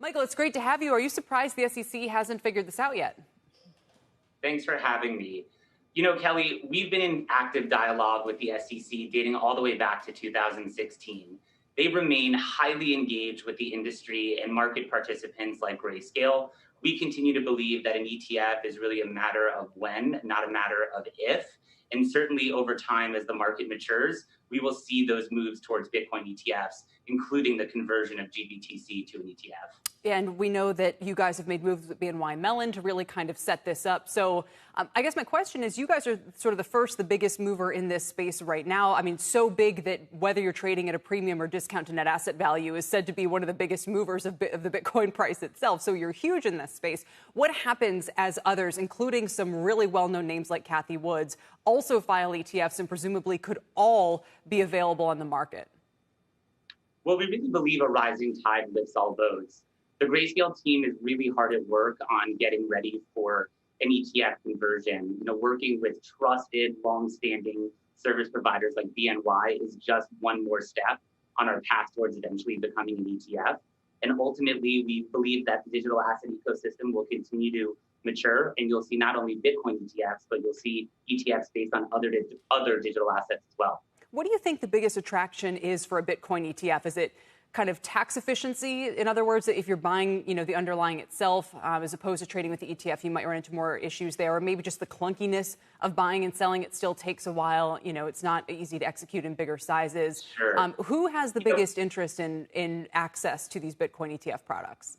Michael, it's great to have you. Are you surprised the SEC hasn't figured this out yet? Thanks for having me. You know, Kelly, we've been in active dialogue with the SEC dating all the way back to 2016. They remain highly engaged with the industry and market participants like Grayscale. We continue to believe that an ETF is really a matter of when, not a matter of if. And certainly over time, as the market matures, we will see those moves towards Bitcoin ETFs, including the conversion of GBTC to an ETF. And we know that you guys have made moves with BNY Mellon to really kind of set this up. So I guess my question is, you guys are sort of the biggest mover in this space right now. I mean, so big that whether you're trading at a premium or discount to net asset value is said to be one of the biggest movers of the Bitcoin price itself. So you're huge in this space. What happens as others, including some really well-known names like Cathie Woods, also file ETFs and presumably could all be available on the market? Well, we really believe a rising tide lifts all boats. The Grayscale team is really hard at work on getting ready for an ETF conversion. You know, working with trusted, long-standing service providers like BNY is just one more step on our path towards eventually becoming an ETF. And ultimately, we believe that the digital asset ecosystem will continue to mature, and you'll see not only Bitcoin ETFs, but you'll see ETFs based on other digital assets as well. What do you think the biggest attraction is for a Bitcoin ETF? Is it kind of tax efficiency? In other words, if you're buying, the underlying itself, as opposed to trading with the ETF, you might run into more issues there, or maybe just the clunkiness of buying and selling. It still takes a while. It's not easy to execute in bigger sizes. Sure. Who has the biggest interest in access to these Bitcoin ETF products?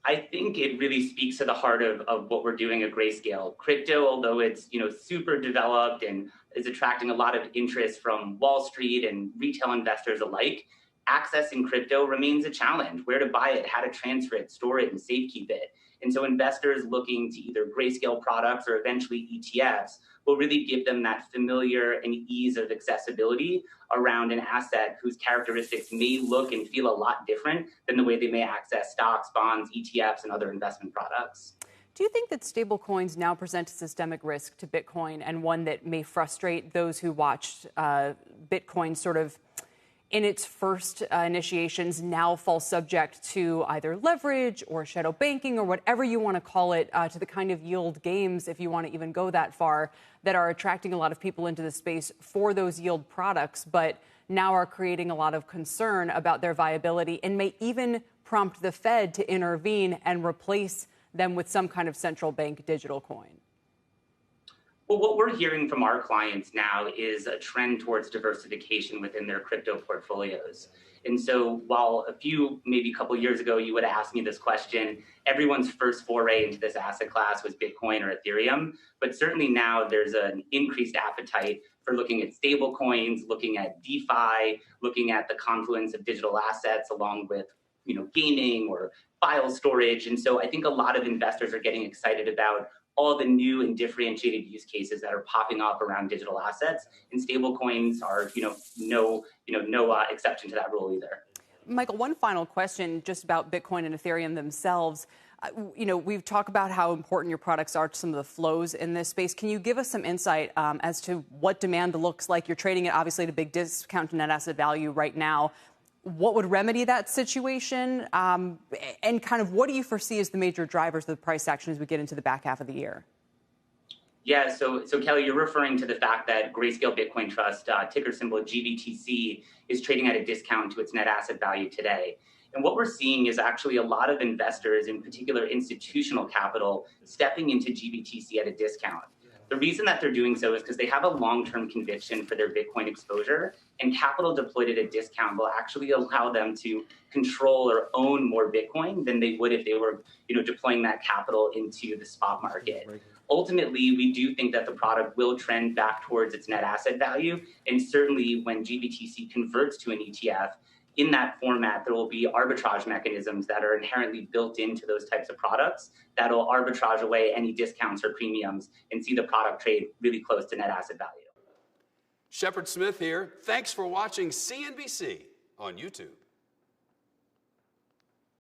I think it really speaks to the heart of what we're doing at Grayscale. Crypto, although it's super developed and is attracting a lot of interest from Wall Street and retail investors alike, accessing crypto remains a challenge. Where to buy it, how to transfer it, store it, and safekeep it. And so investors looking to either Grayscale products or eventually ETFs will really give them that familiar and ease of accessibility around an asset whose characteristics may look and feel a lot different than the way they may access stocks, bonds, ETFs, and other investment products. Do you think that stablecoins now present a systemic risk to Bitcoin, and one that may frustrate those who watched Bitcoin sort of in its first initiations now fall subject to either leverage or shadow banking or whatever you want to call it, to the kind of yield games, if you want to even go that far, that are attracting a lot of people into the space for those yield products, but now are creating a lot of concern about their viability and may even prompt the Fed to intervene and replace them with some kind of central bank digital coin? Well, what we're hearing from our clients now is a trend towards diversification within their crypto portfolios. And so while maybe a couple years ago, you would have asked me this question, everyone's first foray into this asset class was Bitcoin or Ethereum. But certainly now there's an increased appetite for looking at stable coins, looking at DeFi, looking at the confluence of digital assets along with gaming or file storage. And so I think a lot of investors are getting excited about all the new and differentiated use cases that are popping up around digital assets, and stablecoins are, no exception to that rule either. Michael, one final question just about Bitcoin and Ethereum themselves. We've talked about how important your products are to some of the flows in this space. Can you give us some insight as to what demand looks like? You're trading it obviously at a big discount to net asset value right now. What would remedy that situation? And kind of what do you foresee as the major drivers of the price action as we get into the back half of the year? Yeah, so Kelly, you're referring to the fact that Grayscale Bitcoin Trust, ticker symbol GBTC, is trading at a discount to its net asset value today. And what we're seeing is actually a lot of investors, in particular institutional capital, stepping into GBTC at a discount. The reason that they're doing so is because they have a long-term conviction for their Bitcoin exposure, and capital deployed at a discount will actually allow them to control or own more Bitcoin than they would if they were, deploying that capital into the spot market. Ultimately, we do think that the product will trend back towards its net asset value, and certainly when GBTC converts to an ETF, in that format, there will be arbitrage mechanisms that are inherently built into those types of products that will arbitrage away any discounts or premiums and see the product trade really close to net asset value. Shepard Smith here. Thanks for watching CNBC on YouTube.